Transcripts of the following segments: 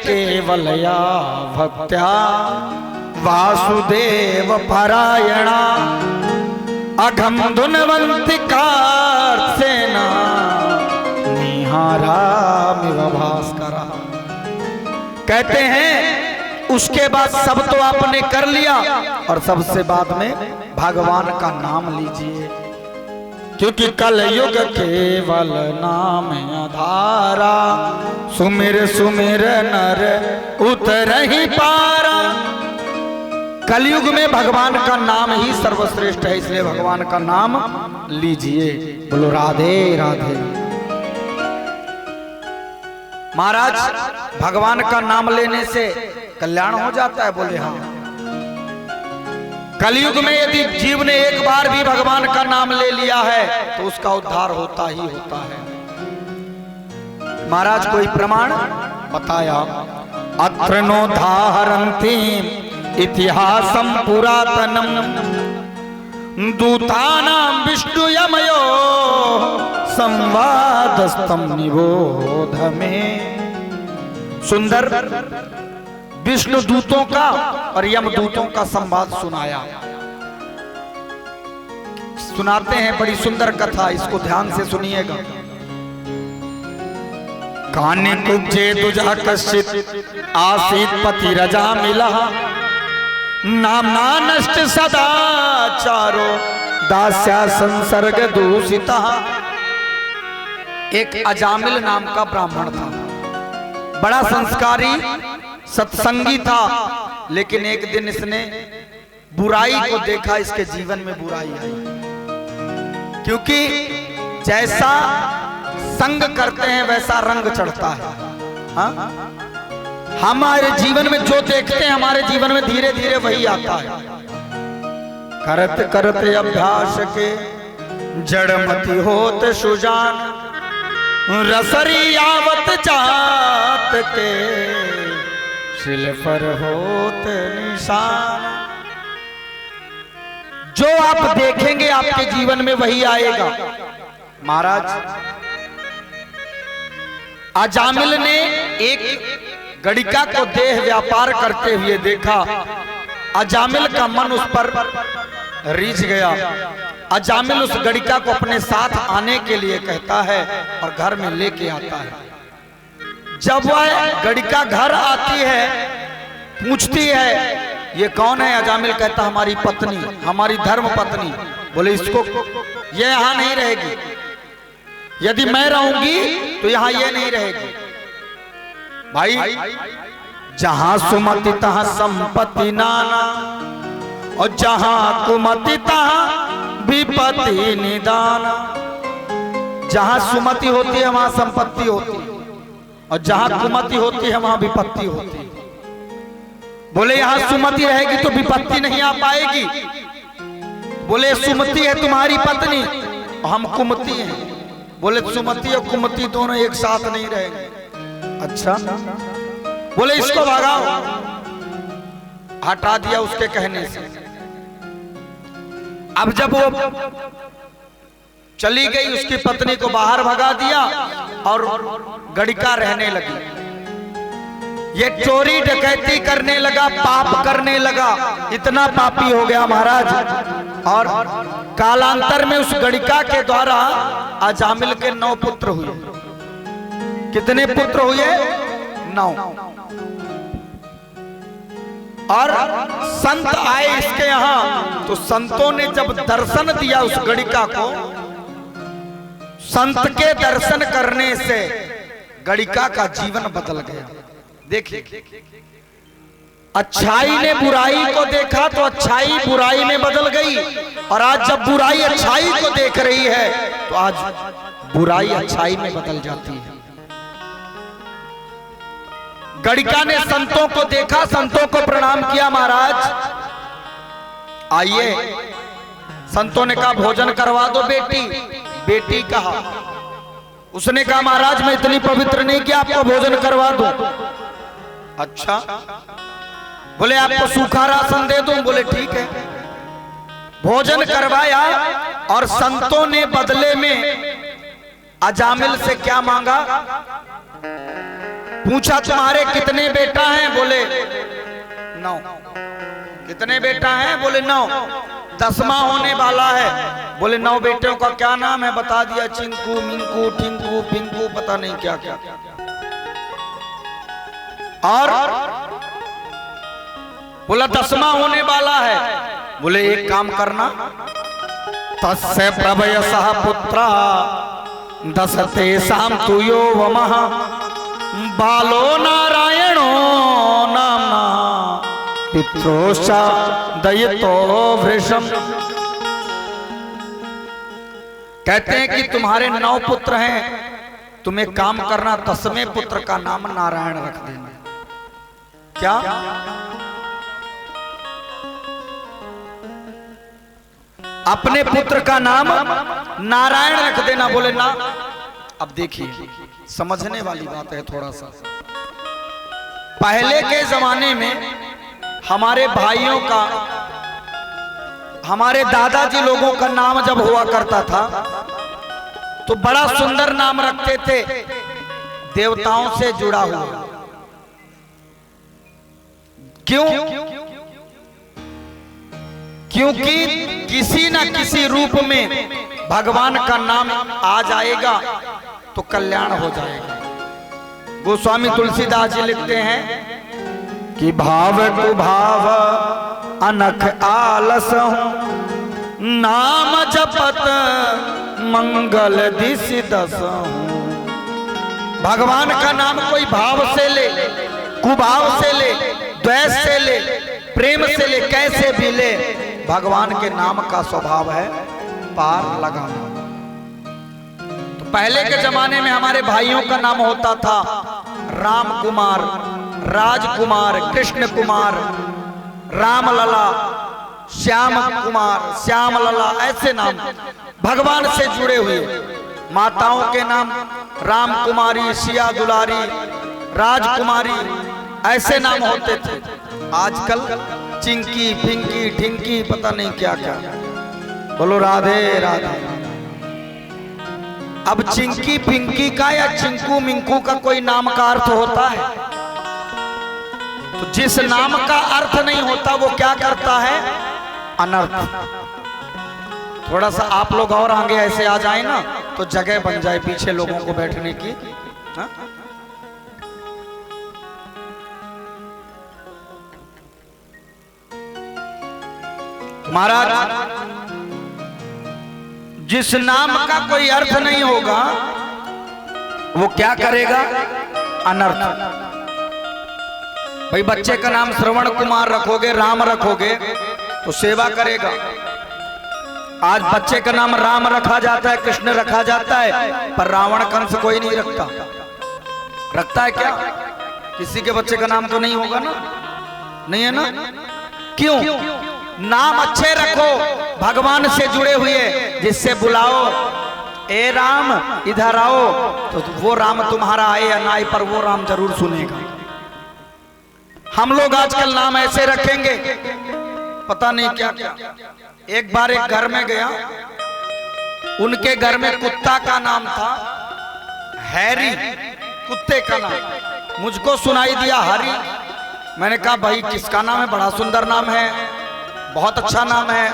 केवलया भक्त्या वासुदेव परायणा अघम धुनवंतिकार्सेना निहारामिव भास्करा। कहते हैं उसके बाद सब तो आपने कर लिया और सबसे बाद में भगवान का नाम लीजिए, क्योंकि कलयुग केवल नाम आधारा सुमिर सुमिर नर उतर ही पारा। कलयुग में भगवान का नाम ही सर्वश्रेष्ठ है, इसलिए भगवान का नाम लीजिए। बोलो राधे राधे। महाराज भगवान का नाम लेने से कल्याण हो जाता है? बोले हाँ। कलयुग में यदि जीव ने एक बार भी भगवान का नाम ले लिया है तो उसका उद्धार होता ही होता है। महाराज कोई प्रमाण बताया? अत्र नोद्धारन्ति इतिहासं पुरातनम दूतानां विष्णु यमयो संवादस्तम निबोध में। सुंदर विष्णु दूतों का और यम दूतों का संवाद सुनाया। सुनाते हैं, बड़ी सुंदर कथा, इसको ध्यान से सुनिएगा। कान्य कुब्जे दुजा कश्चित आसीत पति रजा मिला नामना नष्ट सदाचारो दास्या संसर्ग दूषिता। एक अजामिल नाम का ब्राह्मण था, बड़ा संस्कारी सत्संगी था, लेकिन एक दिन इसने बुराई को देखा, इसके जीवन में बुराई आई। क्योंकि जैसा संग करते हैं वैसा रंग चढ़ता है। हाँ? हमारे जीवन में जो देखते हैं हमारे जीवन में धीरे धीरे वही आता है। करते करते अभ्यास के जड़मति होत सुजान रसरी आवत जात के शिल पर होत निशान। जो आप देखेंगे आपके जीवन में वही आएगा। महाराज अजामिल ने एक गड़िका को देह व्यापार करते हुए देखा। अजामिल का मन उस पर रीझ गया। अजामिल उस गड़िका को अपने साथ आने के लिए कहता है और घर में लेके आता है। जब वह गड़िका घर आती है, पूछती है ये कौन है? अजामिल कहता हमारी पत्नी, हमारी धर्म पत्नी। बोले इसको ये यहां नहीं रहेगी, यदि मैं रहूंगी तो यहां ये नहीं रहेगी। भाई जहां सुमति तहां संपत्ति नाना और जहां कुमति तहां विपत्ति निदाना। जहां सुमति होती है वहां संपत्ति होती है और जहां कुमति होती है वहां विपत्ति होती है। बोले यहां सुमति रहेगी तो विपत्ति नहीं आ पाएगी। बोले सुमति है तुम्हारी पत्नी और हम कुमति हैं। बोले सुमति और कुमति दोनों एक साथ नहीं रहेंगे। अच्छा, बोले इसको भगाओ। हटा दिया उसके कहने से। अब जब वो चली गई, उसकी पत्नी को बाहर भगा दिया और गड़िका रहने लगी। ये चोरी डकैती करने लगा, पाप करने लगा, इतना पापी हो गया महाराज। और कालांतर में उस गड़िका के द्वारा अजामिल के 9 पुत्र हुए। कितने पुत्र हुए? 9। और संत आए इसके यहां, तो संतों ने जब दर्शन दिया उस गड़िका को, संत के दर्शन करने से गड़िका का जीवन बदल गया। देखिए, अच्छाई ने बुराई को देखा तो अच्छाई बुराई में बदल गई, और आज जब बुराई अच्छाई को देख रही है तो आज बुराई अच्छाई में बदल जाती है। गड़िका ने संतों को देखा, संतों को प्रणाम किया। महाराज आइए। संतों ने कहा भोजन करवा दो बेटी। बेटी कहा, उसने कहा महाराज मैं इतनी पवित्र नहीं कि आपको भोजन करवा दूं। अच्छा, बोले आपको सूखा राशन दे दूं। बोले ठीक है। भोजन करवाया और संतों ने बदले में अजामिल से क्या मांगा? पूछा तुम्हारे कितने बेटा हैं? बोले 9। कितने बेटा हैं? बोले 9। 10वां होने वाला है। बोले 9 बेटों का क्या नाम है? बता दिया, चिंकू, मिंकू, टिंकू, पिंकू, पता नहीं क्या क्या। और बोला 10वां होने वाला है। बोले एक काम करना, तस्य प्रभयसः पुत्रा 10 तेषां तुयो वमः बालो नारायणो नाम्ना पित्रोश्च दयितो वृषम्। कहते हैं कि तुम्हारे 9 पुत्र हैं, तुम एक काम करना, 10वें पुत्र का नाम नारायण रख देना। क्या? अपने पुत्र का नाम नारायण रख देना। बोले ना। अब देखिए, समझने वाली बात है थोड़ा सा। पहले के जमाने में हमारे भाइयों का, हमारे दादाजी लोगों का नाम जब हुआ करता था तो बड़ा सुंदर नाम रखते थे, देवताओं से जुड़ा हुआ। क्यों? क्योंकि किसी न किसी रूप में भगवान का नाम आ जाएगा तो कल्याण हो जाएगा। गोस्वामी तुलसीदास जी लिखते हैं कि भाव कुभाव अनख आलस हूं, नाम जपत मंगल दिशि दस हूं। भगवान का नाम कोई भाव से ले, कुभाव से ले, द्वेष से ले, प्रेम से ले, कैसे भी ले, भगवान के नाम का स्वभाव है पार लगाना। तो पहले के जमाने में हमारे भाइयों का नाम होता था राम कुमार, राजकुमार, कृष्ण कुमार, रामलला, श्याम कुमार, श्याम लला, ऐसे नाम भगवान से जुड़े हुए। माताओं के नाम राम कुमारी, सिया दुलारी, राजकुमारी, ऐसे नाम होते थे। आजकल चिंकी, पिंकी, ढिंकी, पता नहीं क्या क्या। बोलो राधे राधे। अब चिंकी पिंकी का या चिंकू मिंकू का कोई नाम का अर्थ होता है? तो जिस नाम का अर्थ नहीं होता वो क्या करता है? अनर्थ। थोड़ा सा आप लोग और आगे ऐसे आ जाए ना तो जगह बन जाए पीछे लोगों को बैठने की। हा? महाराज, जिस नाम का कोई अर्थ नहीं होगा वो क्या करेगा? अनर्थ। भाई बच्चे का नाम श्रवण कुमार रखोगे, राम रखोगे तो सेवा करेगा। आज बच्चे का नाम राम रखा जाता है, कृष्ण रखा जाता है, पर रावण कंस कोई नहीं रखता। रखता है क्या? किसी के बच्चे का नाम तो नहीं होगा ना? नहीं है ना? क्यों? नाम अच्छे रखो, भगवान से जुड़े हुए, जिससे बुलाओ, ए राम इधर आओ, तो वो राम तुम्हारा आए या ना आए पर वो राम जरूर सुनेगा। हम लोग आजकल नाम ऐसे रखेंगे पता नहीं क्या क्या। एक बार एक घर में गया, उनके घर में कुत्ता का नाम था हैरी, कुत्ते का नाम। मुझको सुनाई दिया हरी। मैंने कहा भाई किसका नाम है? बड़ा सुंदर नाम है, बहुत अच्छा नाम है,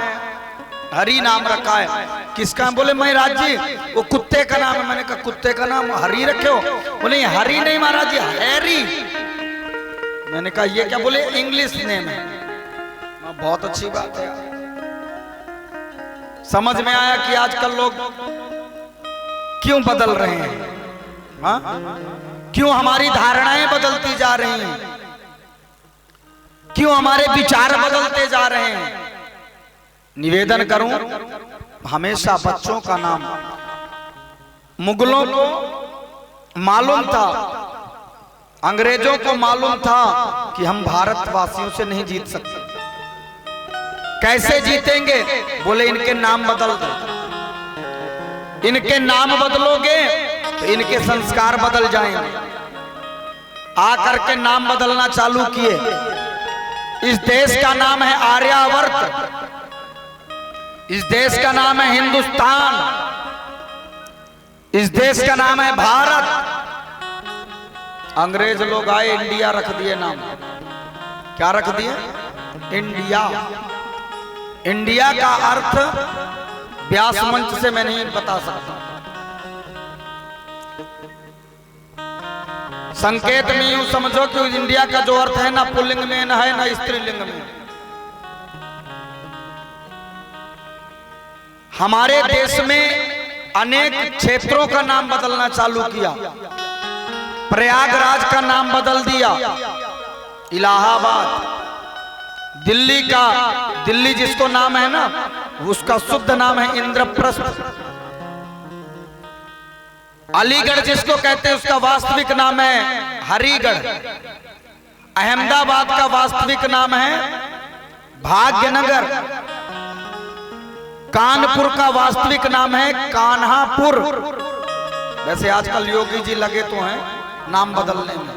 हरी नाम रखा है। किसका? बोले महाराज जी वो कुत्ते का नाम है। मैंने कहा कुत्ते का नाम हरी रखे हो? बोले हरी नहीं महाराज जी, हैरी। मैंने कहा ये क्या? बोले इंग्लिश नेम है। बहुत अच्छी बात है। समझ में आया कि आजकल लोग क्यों बदल रहे हैं। हाँ? क्यों हमारी धारणाएं बदलती जा रही हैं, क्यों हमारे विचार बदलते जा रहे हैं। निवेदन करूं, हमेशा बच्चों का नाम, मुगलों को मालूम था, अंग्रेजों को मालूम था कि हम भारतवासियों से नहीं जीत सकते। कैसे जीतेंगे? बोले इनके नाम बदल दो। इनके नाम बदलोगे तो इनके संस्कार बदल जाएंगे। आकर के नाम बदलना चालू किए। इस देश का नाम है आर्यावर्त, इस देश का नाम है हिंदुस्तान, इस देश का नाम है भारत। अंग्रेज लोग आए, इंडिया रख दिए नाम। क्या रख दिए? इंडिया। इंडिया का अर्थ व्यास मंच से मैं नहीं बता सकता। संकेत में यूं समझो कि इंडिया का जो अर्थ है ना पुल्लिंग में न है ना स्त्रीलिंग में। हमारे देश में अनेक क्षेत्रों का नाम बदलना चालू किया। प्रयागराज का नाम बदल दिया, इलाहाबाद। दिल्ली जिसको नाम है ना उसका शुद्ध नाम है इंद्रप्रस्थ। अलीगढ़ जिसको कहते हैं उसका वास्तविक नाम है हरिगढ़। अहमदाबाद का वास्तविक नाम है भाग्यनगर। कानपुर का वास्तविक नाम है कान्हापुर। वैसे आजकल योगी जी लगे तो हैं नाम बदलने में।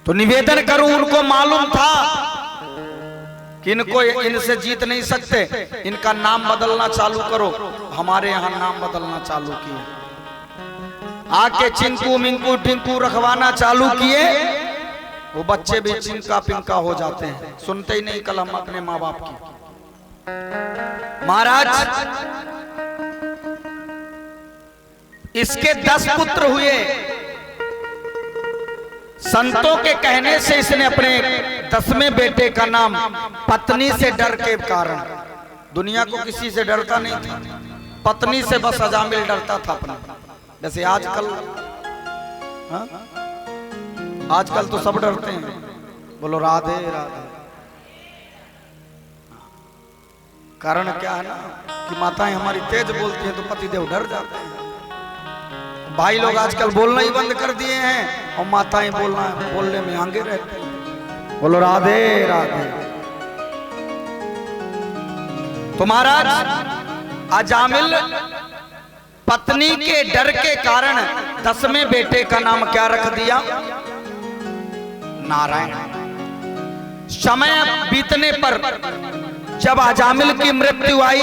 तो निवेदन करूं, उनको मालूम था कि इनको इनसे जीत नहीं सकते, इनका नाम बदलना चालू करो। हमारे यहां नाम बदलना चालू किए, आके चिंकू मिंकू टिंकू रखवाना चालू किए। वो बच्चे भी चिंका पिंका हो जाते हैं, सुनते ही नहीं कलम अपने माँ बाप की। महाराज इसके 10 पुत्र हुए। संतों के कहने से इसने अपने 10वें बेटे का नाम पत्नी से डर के कारण, दुनिया को किसी से डरता नहीं था, पत्नी से बस अजामिल डरता था अपना। जैसे आजकल आजकल तो सब डरते हैं, बोलो राधे राधे। कारण क्या है ना कि माताएं हमारी तेज बोलती हैं तो पतिदेव डर जाते हैं। भाई लोग आजकल बोलना ही बंद कर दिए हैं और माताएं बोलने में आगे रहती हैं। बोलो राधे राधे। तो महाराज अजामिल पत्नी के डर के कारण 10वें बेटे का नाम क्या रख दिया? नारायण। समय बीतने पर जब अजामिल की मृत्यु आई,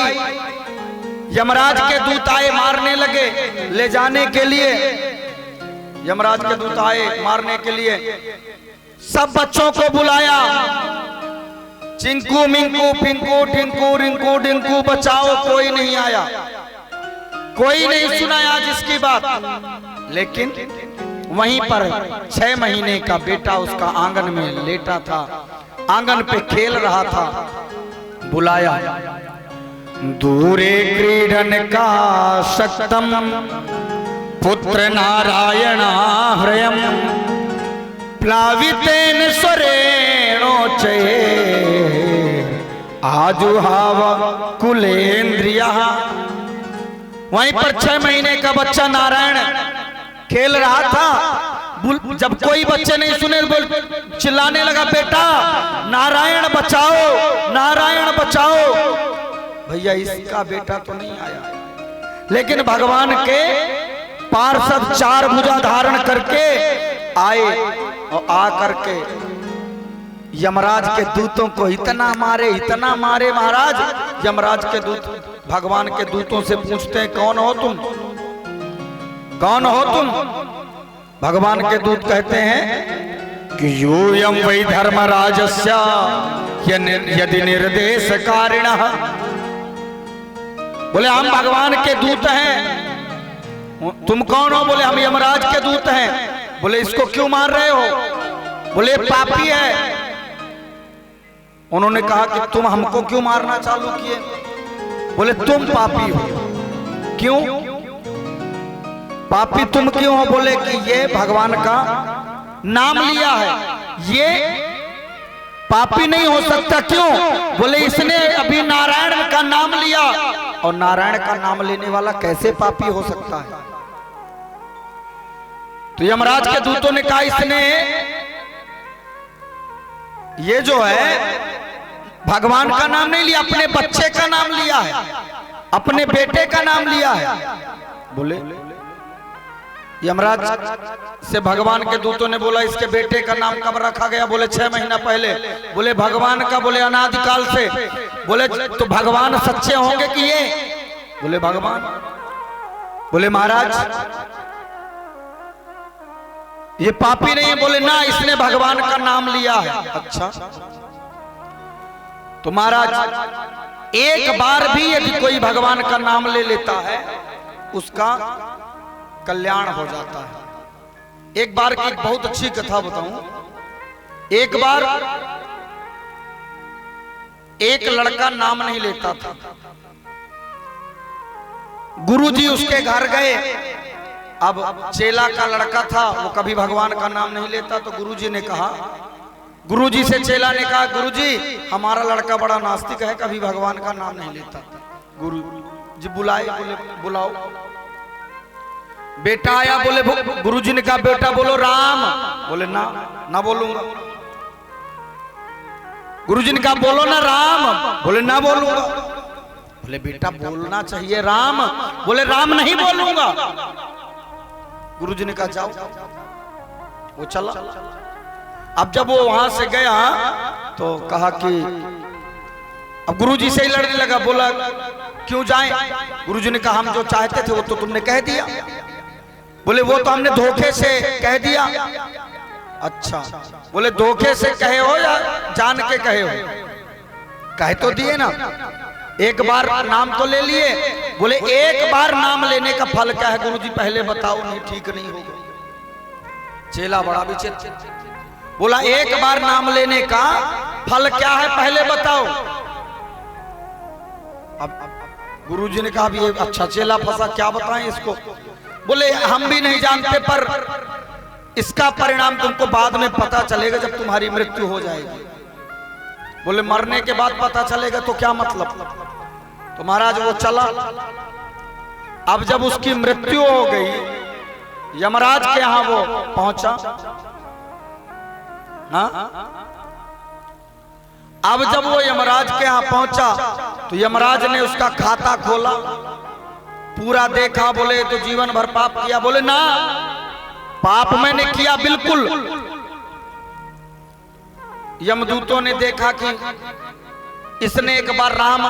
यमराज के दूत आए मारने लगे, ले जाने के लिए। यमराज के दूत आए मारने के लिए, सब बच्चों को बुलाया। चिंकू मिंकू पिंकू टिंकू रिंकू डिंकू बचाओ, कोई नहीं आया, कोई नहीं सुनाया जिसकी बात। लेकिन वहीं पर 6 महीने का बेटा उसका आंगन में लेटा था, आंगन पे खेल रहा था। बुलाया, दूरे क्रीडन का शक्तम पुत्र नारायण हृयम प्लावितेन स्वरेणोचे आजुहाव कुलेन्द्रिया। वहीं पर 6 महीने का बच्चा नारायण खेल रहा था। जब कोई बच्चे नहीं सुने बोल चिल्लाने लगा, बेटा नारायण बचाओ, नारायण बचाओ। भैया इसका बेटा तो नहीं आया, लेकिन भगवान के पार्षद 4 भुजा धारण करके आए और आ करके यमराज के दूतों को इतना मारे महाराज। यमराज के दूत भगवान के दूतों से पूछते हैं, कौन हो तुम, कौन हो तुम? भगवान के दूत कहते हैं कि यूयम वै धर्मराजस्य यदि निर्देश कारिणः। बोले हम भगवान के दूत हैं। तुम कौन हो? बोले हम यमराज के दूत हैं। बोले इसको क्यों मार रहे हो? बोले पापी है। उन्होंने कहा कि तुम हमको क्यों मारना चालू किए? बोले तुम पापी हो। क्यों पापी तुम क्यों हो? बोले कि ये भगवान का नाम लिया है, ये पापी नहीं हो सकता। क्यों? बोले इसने अभी नारायण का नाम लिया, और नारायण का नाम लेने वाला कैसे पापी हो सकता है? तो यमराज के दूतों ने कहा इसने ये जो है भगवान का नाम नहीं लिया, अपने बच्चे का नाम लिया है, अपने बेटे का नाम लिया है। बोले यमराज से भगवान के दूतों ने बोला इसके बेटे का नाम कब रखा गया? बोले 6 महीना पहले। बोले भगवान का? बोले अनादिकाल से। बोले तो भगवान सच्चे होंगे कि ये? बोले भगवान। बोले महाराज ये पापी नहीं है। बोले ना, इसने भगवान का नाम लिया है। अच्छा, तो महाराज एक बार भी यदि कोई भगवान का नाम ले लेता है उसका कल्याण हो जाता है। एक बार की एक बहुत अच्छी कथा बताऊं। एक बार एक लड़का नाम नहीं लेता था। गुरुजी उसके घर गए। अब चेला का लड़का था, वो कभी भगवान का नाम नहीं लेता। तो गुरुजी ने कहा, गुरुजी से चेला ने कहा, गुरुजी हमारा लड़का बड़ा नास्तिक है, कभी भगवान का नाम नहीं लेता। गुरुजी बुलाए, बोले बुलाओ। बेटा आया, बोले गुरुजी ने कहा बेटा बोलो राम। बोले ना बोलूंगा। गुरुजी ने कहा बोलो ना राम। बोले ना बोलूंगा। बोले बेटा बोलना चाहिए राम। बोले राम नहीं बोलूंगा। गुरुजी ने कहा जाओ। वो चला। अब जब वो वहां से गया तो कहा कि अब गुरुजी से ही लड़ने लगा। बोला क्यों जाएं? गुरुजी ने कहा हम जो चाहते थे वो तो तुमने कह दिया। बोले वो तो हमने धोखे से कह दिया। अच्छा, बोले धोखे से कहे हो या जान के कहे हो? कह तो दिए ना, एक बार नाम तो ले लिए। बोले एक बार नाम लेने का फल क्या है गुरुजी पहले बताओ, नहीं ठीक नहीं होगा। चेला बड़ा विचित्र, बोला एक बार नाम लेने का फल क्या है पहले बताओ। अब गुरुजी ने कहा ये अच्छा चेला फंसा, क्या बताएं इसको। बोले हम भी नहीं जानते, पर इसका परिणाम तुमको बाद में पता चलेगा जब तुम्हारी मृत्यु हो जाएगी। बोले मरने के बाद पता चलेगा तो क्या मतलब। तो महाराज वो चला। अब जब उसकी मृत्यु हो गई, यमराज के यहां वो पहुंचा। अब जब वो यमराज के यहां पहुंचा तो यमराज ने उसका खाता खोला, पूरा देखा। बोले तो जीवन भर पाप किया। बोले ना, पाप मैंने किया बिल्कुल। यमदूतों ने देखा कि इसने एक बार राम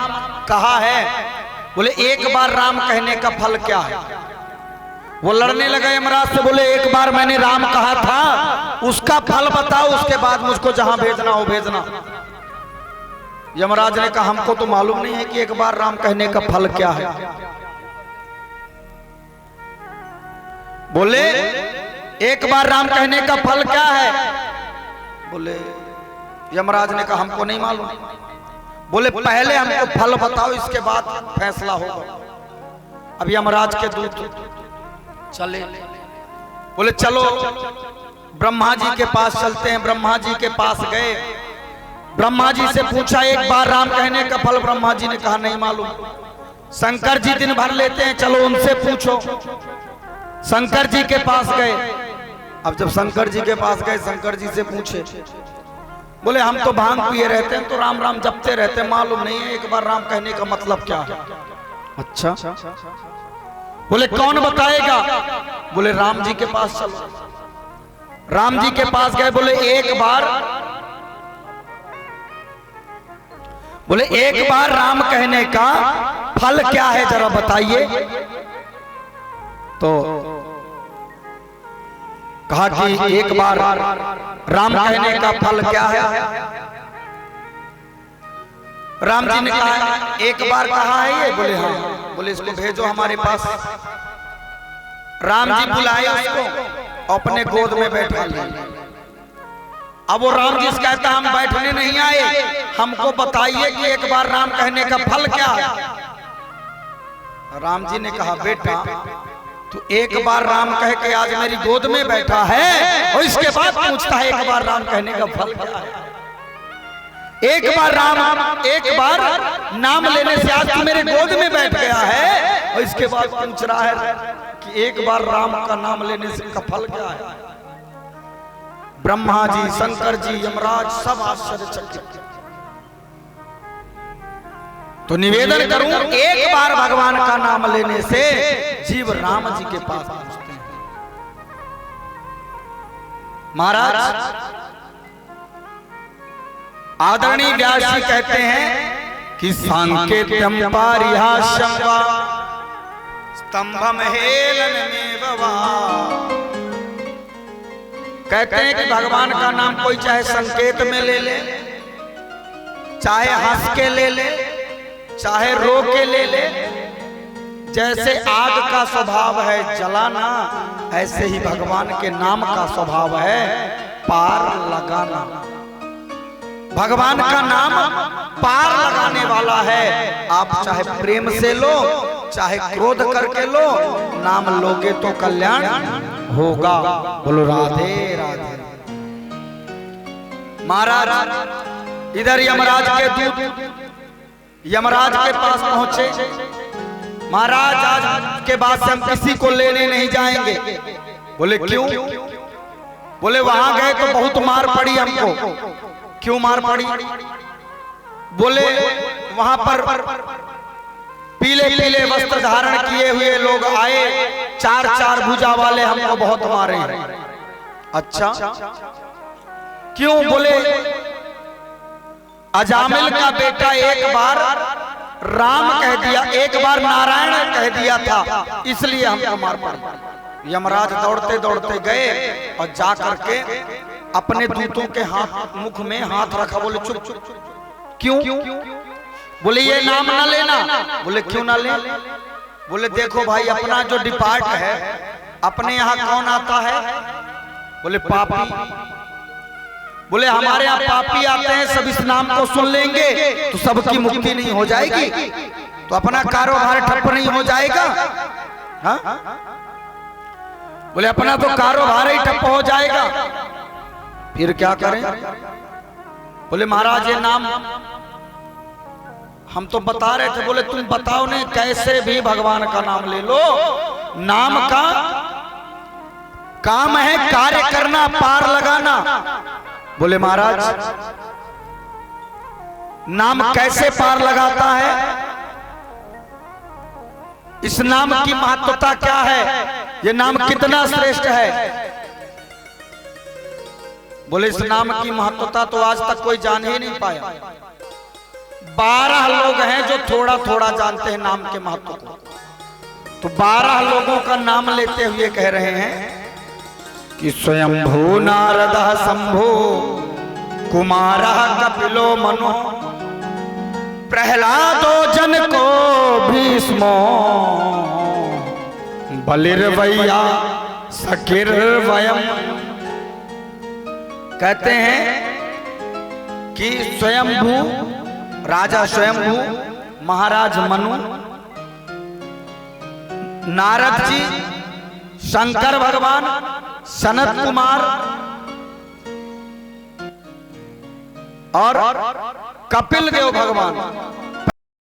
कहा है। बोले एक बार राम कहने का फल क्या है? वो लड़ने लगा यमराज से। बोले एक बार मैंने राम कहा था, उसका फल बताओ, उसके बाद मुझको जहां भेजना हो भेजना। यमराज ने कहा हमको तो मालूम नहीं है कि एक बार राम कहने का फल क्या है। बोले एक बार राम कहने का फल क्या है? बोले यमराज ने कहा हमको नहीं मालूम। बोले पहले हमको फल बताओ, इसके बाद फैसला होगा। अब यमराज के दूत चले। बोले चलो ब्रह्मा जी के पास चलते हैं। ब्रह्मा जी के पास गए। ब्रह्मा जी से पूछा एक बार राम कहने का फल। ब्रह्मा जी ने कहा नहीं मालूम। शंकर जी दिन भर लेते हैं, चलो उनसे पूछो। शंकर जी के पास गए। अब जब शंकर जी के पास गए, शंकर जी से पूछे। बोले हम तो भांग पिए रहते हैं, तो राम राम जपते रहते हैं, मालूम नहीं है एक बार राम कहने का मतलब क्या है। अच्छा, बोले कौन बताएगा? बोले राम जी के पास चलो। राम जी के पास गए। बोले एक बार राम कहने का फल क्या है जरा बताइए। तो कहा कि एक बार राम कहने का फल क्या है? राम जी ने कहा एक बार कहा है ये? बोले हाँ। बोले इसको भेजो हमारे पास। राम जी बुलाए उसको, अपने गोद में बैठा लिया। अब वो राम जी से कहता हम बैठने नहीं आए, हमको बताइए कि एक बार राम कहने का फल क्या है। राम जी ने कहा बेटा तो एक बार राम कह के आज मेरी गोद में बैठा है और इसके बाद पूछता है एक बार राम कहने का फल क्या है। एक बार नाम लेने से आज तू मेरे गोद में बैठ गया है और इसके बाद पूछ रहा है कि एक बार राम का नाम लेने से का फल क्या है। ब्रह्मा जी, शंकर जी, यमराज सब आश्चर्यचकित। तो निवेदन करूं एक बार भगवान का नाम लेने से जीव राम जी के पास पहुंचते हैं। महाराज आदरणीय व्यास जी कहते हैं कि सांकेत्यम पारिहास्यम वा स्तंभम हेलनमेव वा कहते हैं कि भगवान का नाम कोई चाहे संकेत में ले ले, चाहे हंस के ले ले, चाहे रो के ले ले। जैसे आग का स्वभाव है जलाना, ऐसे ही भगवान के नाम का स्वभाव है पार लगाना। भगवान का नाम पार लगाने वाला है। आप चाहे प्रेम से लो, चाहे क्रोध करके लो, नाम लोगे तो कल्याण होगा। बोलो राधे राधे। महाराज इधर यमराज के दूत यमराज के पास पहुंचे। महाराज आज के बाद से हम किसी को लेने नहीं जाएंगे। बोले क्यों? बोले वहां गए तो बहुत मार पड़ी हमको। क्यों मार पड़ी? बोले वहां पर पीले पीले वस्त्र धारण किए हुए लोग आए, चार चार भुजा वाले, हमको बहुत मारे। अच्छा क्यों? बोले अजामिल का बेटा एक बार राम कह दिया, एक बार नारायण कह दिया था, इसलिए हमको मार पड़ी। यमराज दौड़ते दौड़ते गए और जा करके अपने दूतों के हाथ मुख में हाथ रखा। बोले चुप चुप। क्यों? बोले ये नाम ना लेना। बोले क्यों ना ले? बोले देखो भाई, अपना जो डिपार्ट है, अपने यहाँ कौन आता है? बोले पापी। बोले हमारे यहाँ पापी आते हैं, सब इस नाम को सुन लेंगे तो सबकी मुक्ति नहीं हो जाएगी, तो अपना कारोबार ठप्प नहीं हो जाएगा? हाँ? बोले अपना तो कारोबार ही ठप्प हो जाएगा, फिर क्या करें? बोले महाराज ये नाम हम तो बता रहे थे। बोले तुम बताओ नहीं, कैसे भी भगवान का नाम ले लो। नाम का काम है कार्य करना, पार लगाना। बोले महाराज नाम कैसे पार लगाता है? इस नाम की महत्वता क्या है? ये नाम कितना श्रेष्ठ है? बोले इस नाम की महत्वता तो आज तक कोई जान ही नहीं पाया। 12 लोग हैं जो थोड़ा थोड़ा जानते हैं नाम के महत्व को। तो 12 लोगों का नाम लेते हुए कह रहे हैं कि स्वयंभू नारद शंभु कुमार कपिलो मनो प्रहलादो जन को भीष्मो बलिर्वैया सकिर्वयम्। कहते हैं कि स्वयंभू राजा स्वयंभू, महाराज मनु, नारद जी, शंकर भगवान, सनत कुमार और कपिल देव भगवान,